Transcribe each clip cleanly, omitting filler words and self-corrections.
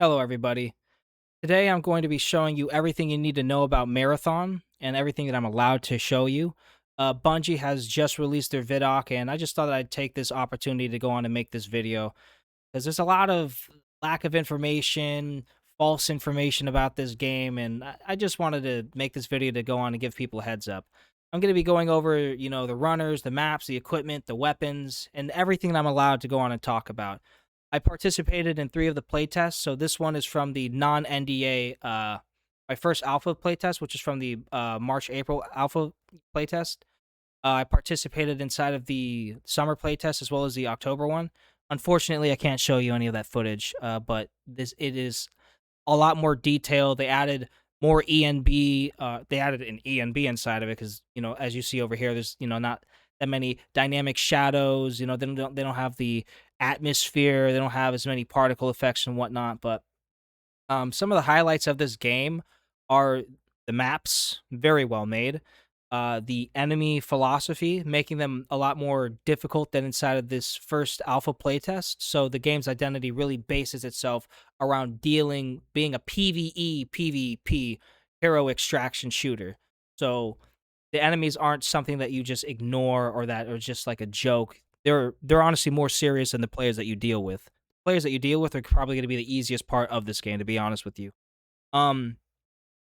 Hello, everybody. Today I'm going to be showing you everything you need to know about Marathon and everything that I'm allowed to show you. Bungie has just released their Vidoc, and I just thought that I'd take this opportunity to go on and make this video because there's a lot of lack of information, false information about this game, and I just wanted to make this video to go on and give people a heads up. I'm going to be going over, the runners, the maps, the equipment, the weapons, and everything that I'm allowed to go on and talk about. I participated in 3 of the playtests, so this one is from the non-NDA, my first alpha playtest, which is from the March-April alpha playtest. I participated inside of the summer playtest as well as the October one. Unfortunately, I can't show you any of that footage, but it is a lot more detailed. They added more ENB. They added an ENB inside of it because as you see over here, there's not that many dynamic shadows. They don't have the atmosphere. They don't have as many particle effects and whatnot. But some of the highlights of this game are the maps, very well made. The enemy philosophy, making them a lot more difficult than inside of this first alpha playtest. So the game's identity really bases itself around being a PvE, PvP hero extraction shooter. So the enemies aren't something that you just ignore or that are just like a joke. They're honestly more serious than the players that you deal with. Players that you deal with are probably going to be the easiest part of this game, to be honest with you. Um,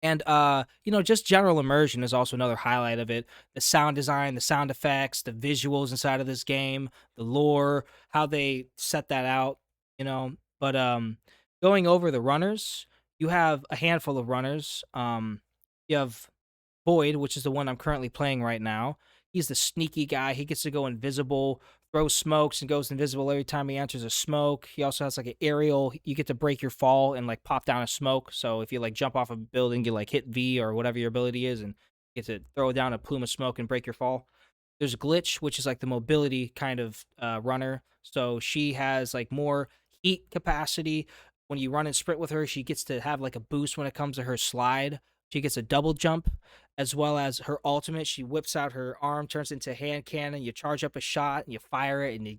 just general immersion is also another highlight of it. The sound design, the sound effects, the visuals inside of this game, the lore, how they set that out, you know. But going over the runners, you have a handful of runners. You have Boyd, which is the one I'm currently playing right now. He's the sneaky guy. He gets to go invisible, throw smokes, and goes invisible every time he enters a smoke. He also has like an aerial. You get to break your fall and like pop down a smoke. So if you like jump off a building, you like hit V or whatever your ability is, and get to throw down a plume of smoke and break your fall. There's Glitch, which is like the mobility kind of runner. So she has like more heat capacity. When you run and sprint with her, she gets to have like a boost when it comes to her slide. She gets a double jump, as well as her ultimate. She whips out her arm, turns into a hand cannon. You charge up a shot, and you fire it, and you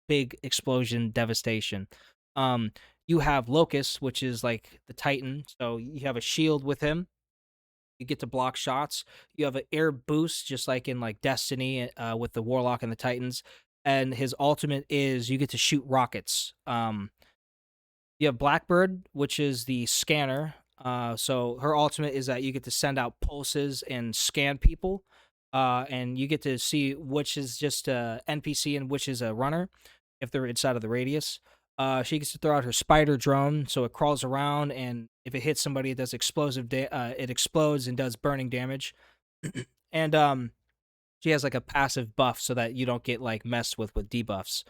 big explosion, devastation. Um, you have Locust, which is like the Titan. So you have a shield with him. You get to block shots. You have an air boost, just like in like Destiny, with the Warlock and the Titans. And his ultimate is you get to shoot rockets. You have Blackbird, which is the scanner. So her ultimate is that you get to send out pulses and scan people, and you get to see which is just a NPC and which is a runner if they're inside of the radius. She gets to throw out her spider drone, so it crawls around, and if it hits somebody, it does it explodes and does burning damage. And she has like a passive buff so that you don't get like messed with debuffs.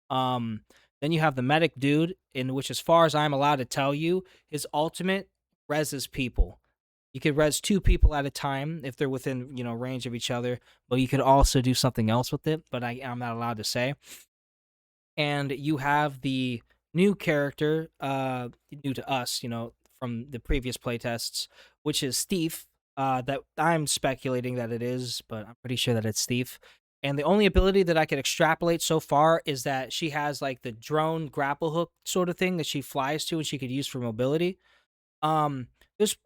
Um, then you have the medic dude, in which, as far as I'm allowed to tell you, his ultimate reses people. You could res 2 people at a time if they're within range of each other, but you could also do something else with it. But I'm not allowed to say. And you have the new character, new to us, from the previous playtests, which is Steve. That I'm speculating that it is, but I'm pretty sure that it's Steve. And the only ability that I could extrapolate so far is that she has like the drone grapple hook sort of thing that she flies to and she could use for mobility. There's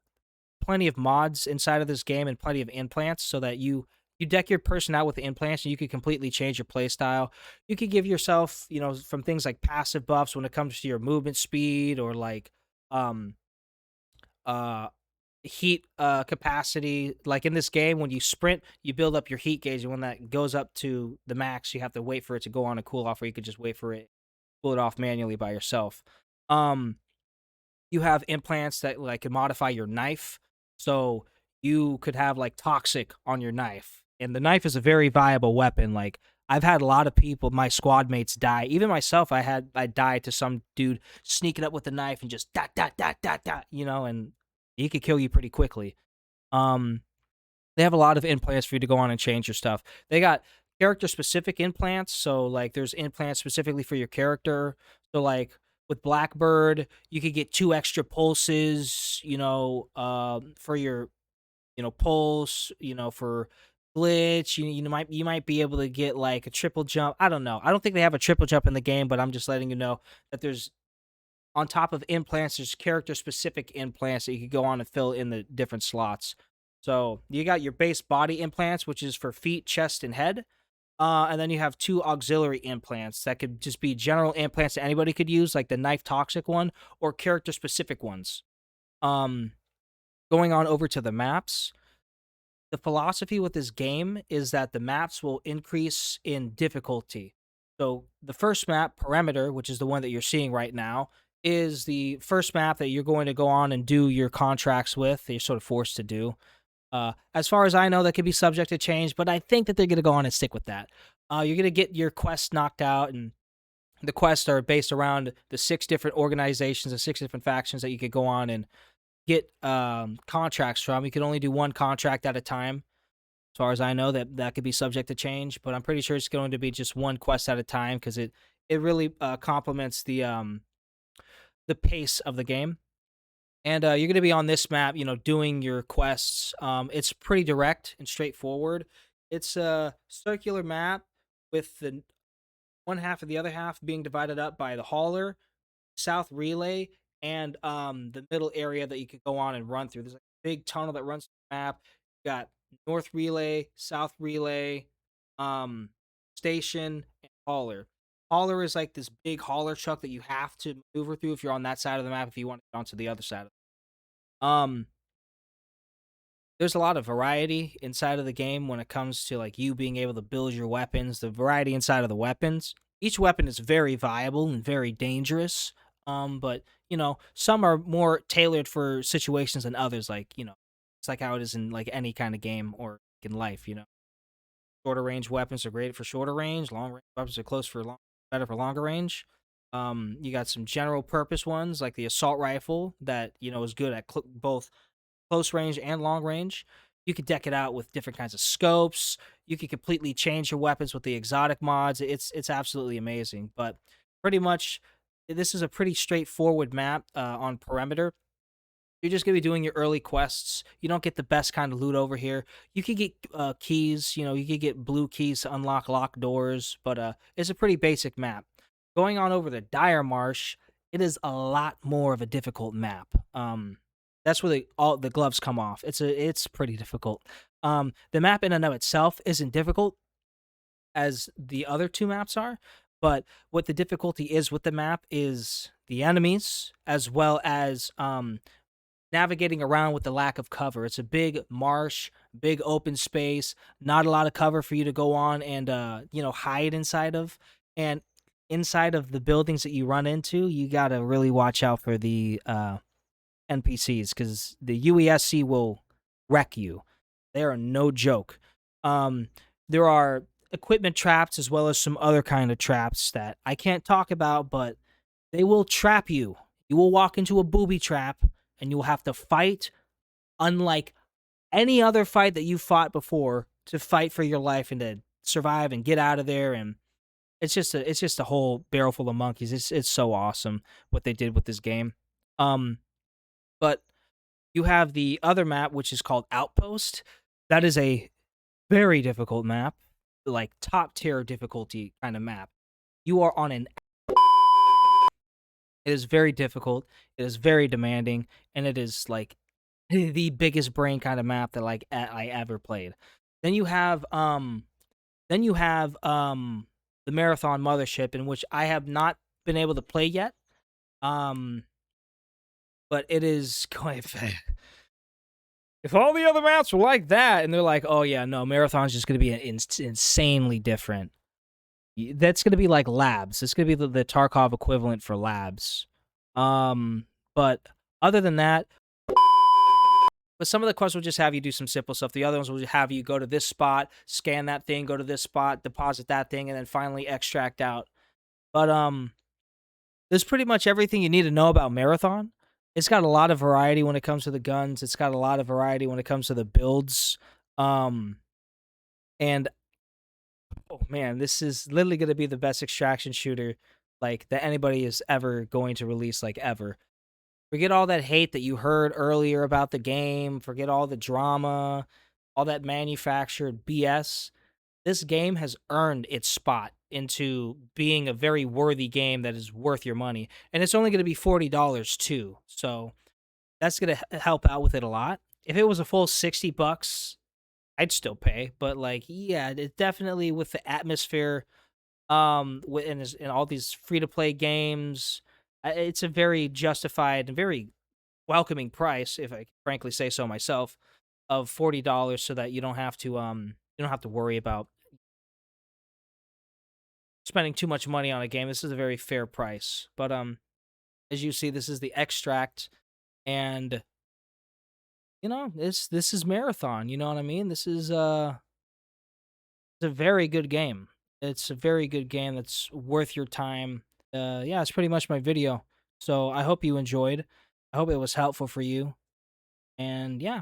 plenty of mods inside of this game and plenty of implants so that you deck your person out with the implants and you can completely change your play style. You could give yourself, from things like passive buffs when it comes to your movement speed or like um uh heat capacity. Like in this game, when you sprint, you build up your heat gauge, and when that goes up to the max, you have to wait for it to go on a cool off, or you could just wait for it, cool it off manually by yourself. Um you have implants that like can modify your knife. So you could have like toxic on your knife. And the knife is a very viable weapon. Like I've had a lot of people, my squad mates die. Even myself, I died to some dude sneaking up with a knife and just dot dot dot dot dot, and he could kill you pretty quickly. Um they have a lot of implants for you to go on and change your stuff. They got character specific implants, so like there's implants specifically for your character. So like with Blackbird, you could get 2 extra pulses, for your pulse, for glitch. You might be able to get like a triple jump. I don't know. I don't think they have a triple jump in the game, but I'm just letting you know that there's on top of implants, there's character-specific implants that you could go on and fill in the different slots. So you got your base body implants, which is for feet, chest, and head. And then you have two auxiliary implants that could just be general implants that anybody could use, like the knife toxic one, or character-specific ones. Um, Going on over to the maps, the philosophy with this game is that the maps will increase in difficulty. So the first map, Perimeter, which is the one that you're seeing right now, is the first map that you're going to go on and do your contracts with, that you're sort of forced to do. As far as I know, that could be subject to change, but I think that they're going to go on and stick with that. You're going to get your quests knocked out, and the quests are based around the 6 different organizations, the 6 different factions that you could go on and get contracts from. You can only do one contract at a time. As far as I know, that could be subject to change, but I'm pretty sure it's going to be just one quest at a time because it really complements the pace of the game. And you're going to be on this map, doing your quests. It's pretty direct and straightforward. It's a circular map with the one half of the other half being divided up by the hauler, south relay, and the middle area that you could go on and run through. There's like a big tunnel that runs through the map. You got north relay, south relay, um, station, and hauler. Hauler is like this big hauler truck that you have to maneuver through if you're on that side of the map if you want to get onto the other side. Um, there's a lot of variety inside of the game when it comes to like you being able to build your weapons, the variety inside of the weapons. Each weapon is very viable and very dangerous. But some are more tailored for situations than others. Like, it's like how it is in like any kind of game or in life. Shorter range weapons are great for shorter range. Long range weapons are better for longer range. You got some general purpose ones like the assault rifle that is good at both close range and long range. You could deck it out with different kinds of scopes. You could completely change your weapons with the exotic mods. It's absolutely amazing. But pretty much, this is a pretty straightforward map on Perimeter. You're just gonna be doing your early quests. You don't get the best kind of loot over here. You could get keys. You could get blue keys to unlock locked doors. But it's a pretty basic map. Going on over the Dire Marsh, it is a lot more of a difficult map. That's where all the gloves come off. It's pretty difficult. The map in and of itself isn't difficult as the other 2 maps are, but what the difficulty is with the map is the enemies as well as navigating around with the lack of cover. It's a big marsh, big open space, not a lot of cover for you to go on and hide inside of. And inside of the buildings that you run into, you got to really watch out for the NPCs because the UESC will wreck you. They are no joke. There are equipment traps as well as some other kind of traps that I can't talk about, but they will trap you. You will walk into a booby trap and you will have to fight unlike any other fight that you fought before to fight for your life and to survive and get out of there. And it's just a whole barrel full of monkeys. It's so awesome what they did with this game. But you have the other map, which is called Outpost. That is a very difficult map, like top tier difficulty kind of map. You are on an. It is very difficult. It is very demanding, and it is like the biggest brain kind of map that like I ever played. Then you have the Marathon Mothership, in which I have not been able to play yet. But it is going. If all the other maps were like that, and they're like, oh yeah, no, Marathon's just going to be insanely different. That's going to be like Labs. It's going to be the Tarkov equivalent for Labs. But other than that, but some of the quests will just have you do some simple stuff. The other ones will have you go to this spot, scan that thing, go to this spot, deposit that thing, and then finally extract out. But there's pretty much everything you need to know about Marathon. It's got a lot of variety when it comes to the guns. It's got a lot of variety when it comes to the builds. And oh man, this is literally going to be the best extraction shooter like that anybody is ever going to release, like ever. Forget all that hate that you heard earlier about the game. Forget all the drama, all that manufactured BS. This game has earned its spot into being a very worthy game that is worth your money. And it's only going to be $40 too. So that's going to help out with it a lot. If it was a full $60, I'd still pay, but like yeah, it definitely with the atmosphere and all these free to play games, it's a very justified and very welcoming price, if I frankly say so myself, of $40 so that you don't have to worry about spending too much money on a game. This is a very fair price. But as you see, this is the extract, and this is Marathon, you know what I mean? This is it's a very good game. It's a very good game that's worth your time. Yeah, it's pretty much my video. So I hope you enjoyed. I hope it was helpful for you. And yeah,